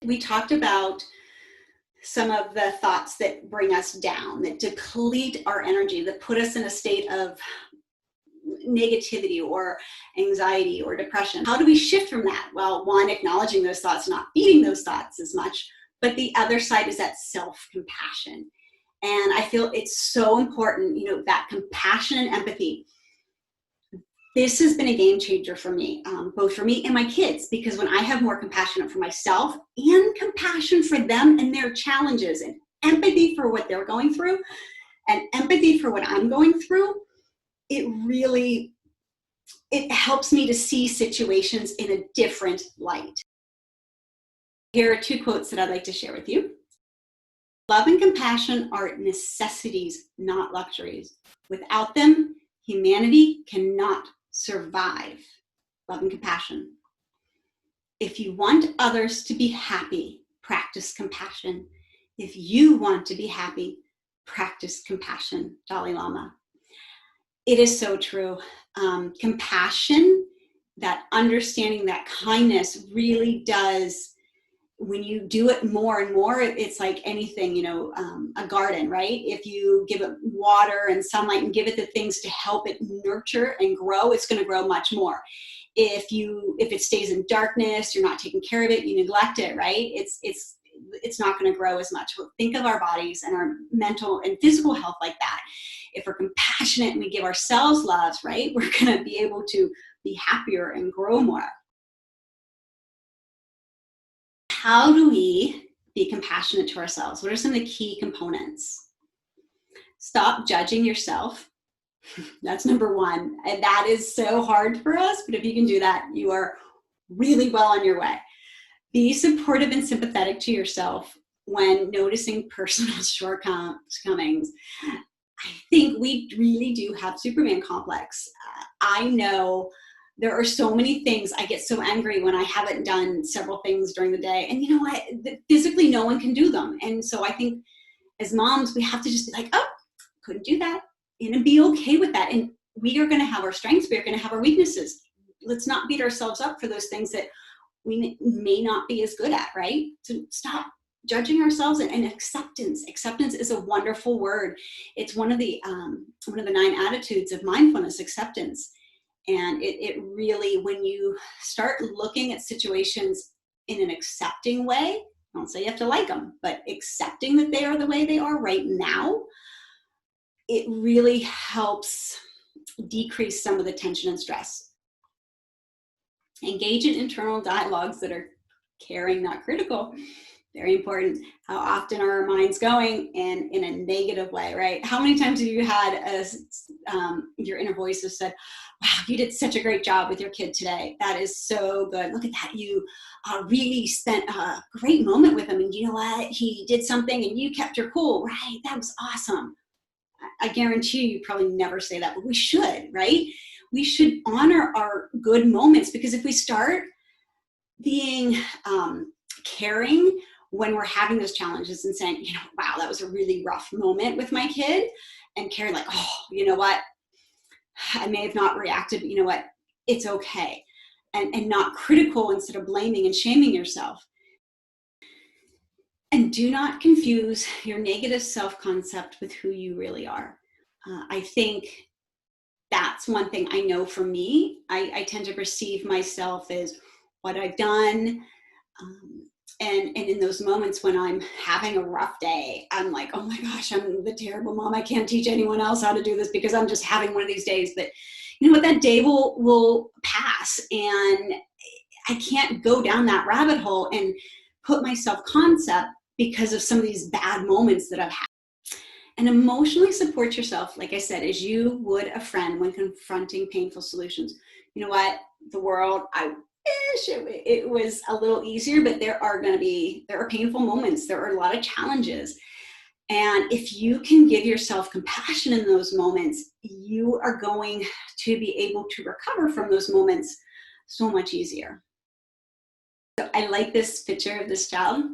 We talked about some of the thoughts that bring us down, that deplete our energy, that put us in a state of negativity or anxiety or depression. How do we shift from that? Well, one, acknowledging those thoughts, not feeding those thoughts as much, but the other side is that self-compassion. And I feel it's so important, that compassion and empathy. This has been a game changer for me, both for me and my kids, because when I have more compassion for myself and compassion for them and their challenges and empathy for what they're going through and empathy for what I'm going through, it helps me to see situations in a different light. Here are 2 quotes that I'd like to share with you. Love and compassion are necessities, not luxuries. Without them, humanity cannot survive. Love and compassion. If you want others to be happy, practice compassion. If you want to be happy, practice compassion. Dalai Lama. It is so true. Compassion, that understanding, that kindness really does, when you do it more and more, it's like anything, a garden, right? If you give it water and sunlight and give it the things to help it nurture and grow, it's going to grow much more. If it stays in darkness, you're not taking care of it, you neglect it, right? It's not going to grow as much. Think of our bodies and our mental and physical health like that. If we're compassionate and we give ourselves love, right, we're going to be able to be happier and grow more. How do we be compassionate to ourselves? What are some of the key components? Stop judging yourself. That's number 1. And that is so hard for us, but if you can do that, you are really well on your way. Be supportive and sympathetic to yourself when noticing personal shortcomings. I think we really do have Superman complex. I know there are so many things. I get so angry when I haven't done several things during the day. And you know what? Physically, no one can do them. And so I think as moms, we have to just be like, oh, couldn't do that. And be okay with that. And we are going to have our strengths. We are going to have our weaknesses. Let's not beat ourselves up for those things that we may not be as good at, right? So stop judging ourselves, and acceptance. Acceptance is a wonderful word. It's one of the 9 attitudes of mindfulness, acceptance. And it really, when you start looking at situations in an accepting way, I don't say you have to like them, but accepting that they are the way they are right now, it really helps decrease some of the tension and stress. Engage in internal dialogues that are caring, not critical. Very important. How often are our minds going in a negative way, right? How many times have you had your inner voice has said, wow, you did such a great job with your kid today. That is so good. Look at that. You really spent a great moment with him. And you know what? He did something and you kept your cool, right? That was awesome. I guarantee you probably never say that, but we should, right? We should honor our good moments, because if we start being caring when we're having those challenges and saying, wow, that was a really rough moment with my kid, and caring like, oh, you know what? I may have not reacted, but you know what? It's okay. And not critical instead of blaming and shaming yourself. And do not confuse your negative self-concept with who you really are. I think that's one thing I know for me. I tend to perceive myself as what I've done. And in those moments when I'm having a rough day, I'm like, oh my gosh, I'm the terrible mom. I can't teach anyone else how to do this because I'm just having one of these days. But you know what? That day will pass. And I can't go down that rabbit hole and put my self-concept because of some of these bad moments that I've had. And emotionally support yourself, like I said, as you would a friend when confronting painful solutions. You know what? The world, I wish it was a little easier, but there are painful moments. There are a lot of challenges. And if you can give yourself compassion in those moments, you are going to be able to recover from those moments so much easier. So I like this picture of this child.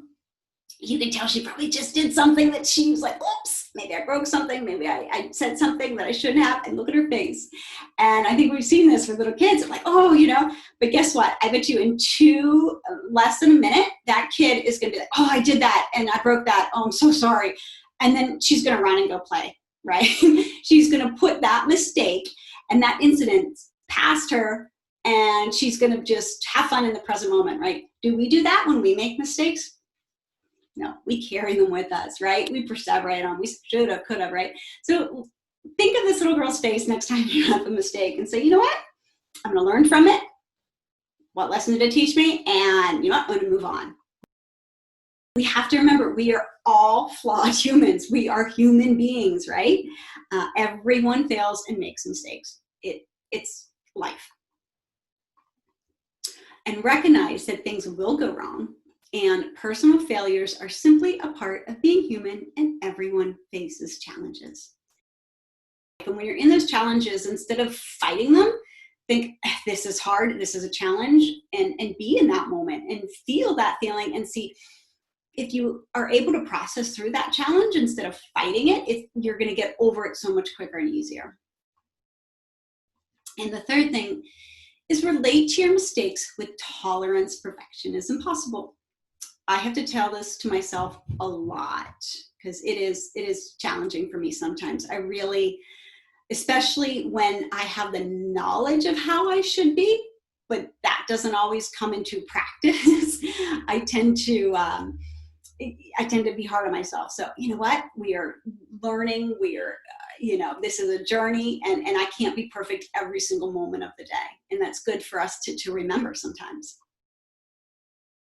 you can tell she probably just did something that she was like, oops, maybe I broke something. Maybe I said something that I shouldn't have. And look at her face. And I think we've seen this with little kids. I'm like, oh, you know, but guess what? I bet you in less than a minute, that kid is going to be like, oh, I did that. And I broke that. Oh, I'm so sorry. And then she's going to run and go play, right? She's going to put that mistake and that incident past her, and she's going to just have fun in the present moment, right? Do we do that when we make mistakes? No, we carry them with us, right? We perseverate on, we should have, could have, right? So think of this little girl's face next time you have a mistake and say, you know what? I'm going to learn from it. What lesson did it teach me? And you know what? I'm going to move on. We have to remember we are all flawed humans. We are human beings, right? Everyone fails and makes mistakes. It's life. And recognize that things will go wrong. And personal failures are simply a part of being human, and everyone faces challenges. And when you're in those challenges, instead of fighting them, think, this is hard, this is a challenge, and be in that moment and feel that feeling and see if you are able to process through that challenge instead of fighting it, you're going to get over it so much quicker and easier. And the third thing is relate to your mistakes with tolerance. Perfection is impossible. I have to tell this to myself a lot because it is challenging for me sometimes. I really, especially when I have the knowledge of how I should be, but that doesn't always come into practice. I tend to be hard on myself. So you know what? We are learning. We are, this is a journey, and I can't be perfect every single moment of the day. And that's good for us to remember sometimes.